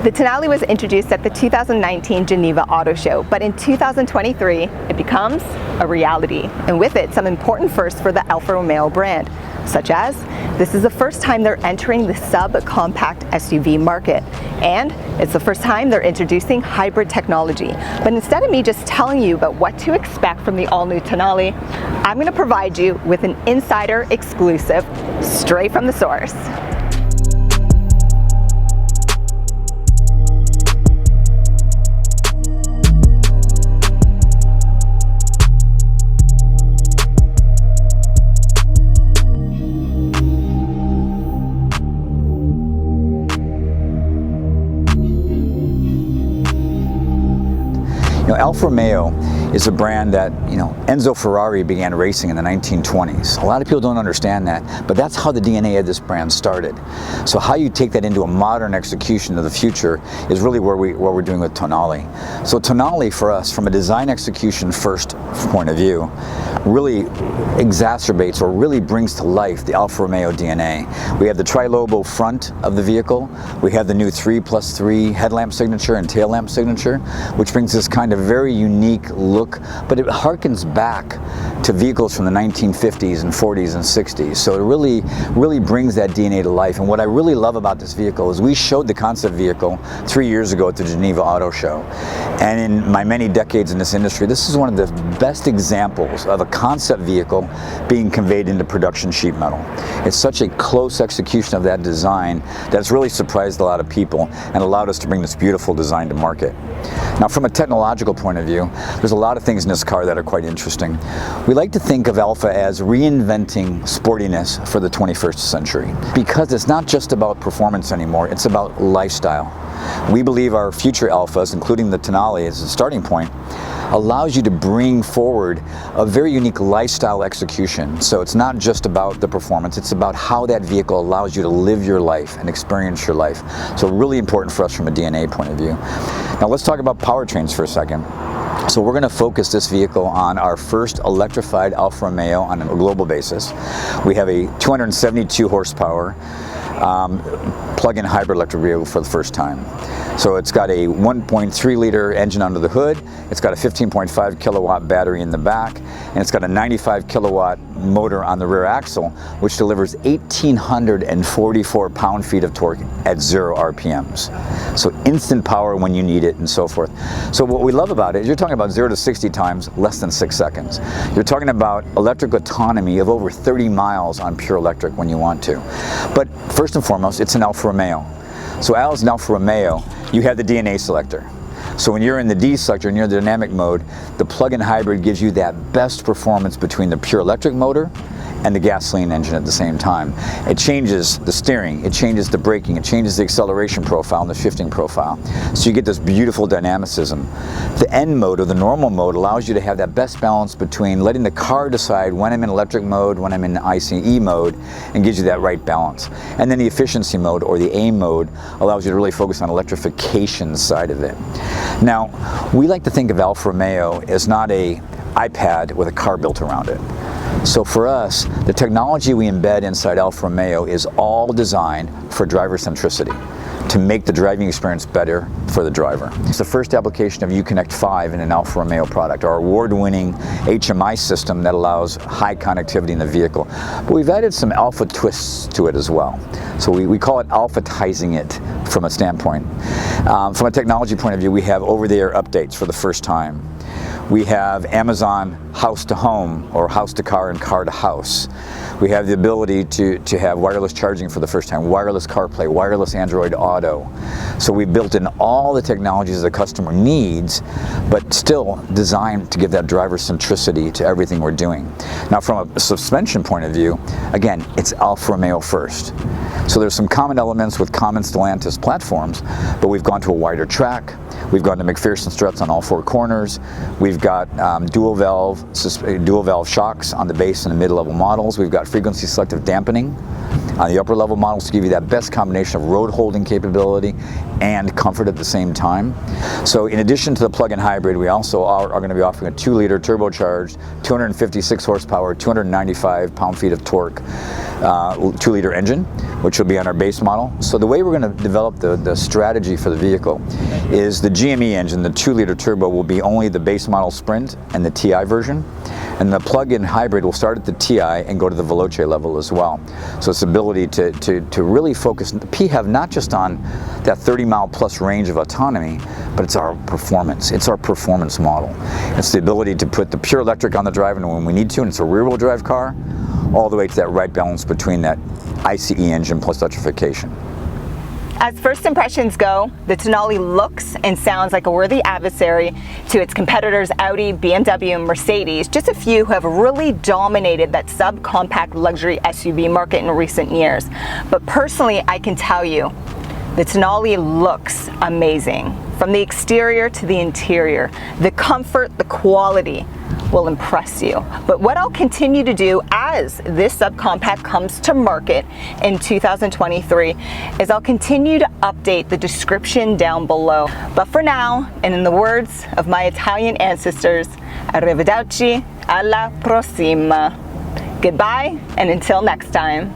The Tonale was introduced at the 2019 Geneva Auto Show, but in 2023, it becomes a reality. And with it, some important firsts for the Alfa Romeo brand, such as this is the first time they're entering the sub-compact SUV market. And it's the first time they're introducing hybrid technology. But instead of me just telling you about what to expect from the all-new Tonale, I'm going to provide you with an insider exclusive straight from the source. Alfa Romeo is a brand that, Enzo Ferrari began racing in the 1920s. A lot of people don't understand that, but that's how the DNA of this brand started. So how you take that into a modern execution of the future is really what we're doing with Tonale. So Tonale for us, from a design execution first point of view, really exacerbates or really brings to life the Alfa Romeo DNA. We have the tri-lobo front of the vehicle. We have the new 3+3 headlamp signature and tail lamp signature, which brings this kind of very unique look, but it harkens back to vehicles from the 1950s and 40s and 60s. So it really brings that DNA to life. And what I really love about this vehicle is we showed the concept vehicle 3 years ago at the Geneva Auto Show. And in my many decades in this industry, this is one of the best examples of a concept vehicle being conveyed into production sheet metal. It's such a close execution of that design that's really surprised a lot of people and allowed us to bring this beautiful design to market. Now, from a technological point of view, there's a lot of things in this car that are quite interesting. We like to think of Alfa as reinventing sportiness for the 21st century, because it's not just about performance anymore, it's about lifestyle. We believe our future Alfas, including the Tonale as a starting point, allows you to bring forward a very unique lifestyle execution. So it's not just about the performance, it's about how that vehicle allows you to live your life and experience your life. So really important for us from a DNA point of view. Now let's talk about powertrains for a second. So we're going to focus this vehicle on our first electrified Alfa Romeo on a global basis. We have a 272 horsepower plug-in hybrid electric vehicle for the first time. So it's got a 1.3 liter engine under the hood, it's got a 15.5 kilowatt battery in the back, and it's got a 95 kilowatt motor on the rear axle, which delivers 1,844 pound-feet of torque at 0 RPMs. So instant power when you need it and so forth. So what we love about it is you're talking about 0 to 60 times less than 6 seconds. You're talking about electric autonomy of over 30 miles on pure electric when you want to. But first and foremost, it's an Alfa Romeo. So as an Alfa Romeo, you have the DNA selector. So when you're in the D selector and you're in the dynamic mode, the plug-in hybrid gives you that best performance between the pure electric motor and the gasoline engine at the same time. It changes the steering, it changes the braking, it changes the acceleration profile and the shifting profile. So you get this beautiful dynamicism. The N mode, or the normal mode, allows you to have that best balance between letting the car decide when I'm in electric mode, when I'm in ICE mode, and gives you that right balance. And then the efficiency mode, or the A mode, allows you to really focus on electrification side of it. Now, we like to think of Alfa Romeo as not a iPad with a car built around it. So for us, the technology we embed inside Alfa Romeo is all designed for driver centricity, to make the driving experience better for the driver. It's the first application of Uconnect 5 in an Alfa Romeo product, our award-winning HMI system that allows high connectivity in the vehicle. But we've added some Alfa twists to it as well. So we call it Alphatizing it from a standpoint. From a technology point of view, we have over-the-air updates for the first time. We have Amazon house to home, or house to car and car to house. We have the ability to have wireless charging for the first time, wireless CarPlay, wireless Android Auto. So we built in all the technologies the customer needs, but still designed to give that driver centricity to everything we're doing. Now from a suspension point of view, again, it's Alfa Romeo first. So there's some common elements with common Stellantis platforms, but we've gone to a wider track. We've gone to McPherson struts on all 4 corners. We've got dual valve shocks on the base and the mid-level models. We've got frequency selective dampening on the upper level models to give you that best combination of road holding capability and comfort at the same time. So in addition to the plug-in hybrid, we also are going to be offering a 2-liter turbocharged, 256 horsepower, 295 pound-feet of torque, 2-liter engine, which will be on our base model. So the way we're going to develop the strategy for the vehicle is the GME engine, the 2-liter turbo, will be only the base model Sprint and the TI version. And the plug-in hybrid will start at the TI and go to the Veloce level as well. So its ability to really focus the PHEV not just on that 30-mile plus range of autonomy, but it's our performance. It's our performance model. It's the ability to put the pure electric on the drive when we need to, and it's a rear-wheel drive car, all the way to that right balance between that ICE engine plus electrification. As first impressions go, the Tonale looks and sounds like a worthy adversary to its competitors Audi, BMW, and Mercedes, just a few who have really dominated that subcompact luxury SUV market in recent years. But personally, I can tell you, the Tonale looks amazing. From the exterior to the interior, the comfort, the quality will impress you. But what I'll continue to do as this subcompact comes to market in 2023 is I'll continue to update the description down below. But for now, and in the words of my Italian ancestors, arrivederci alla prossima. Goodbye, and until next time.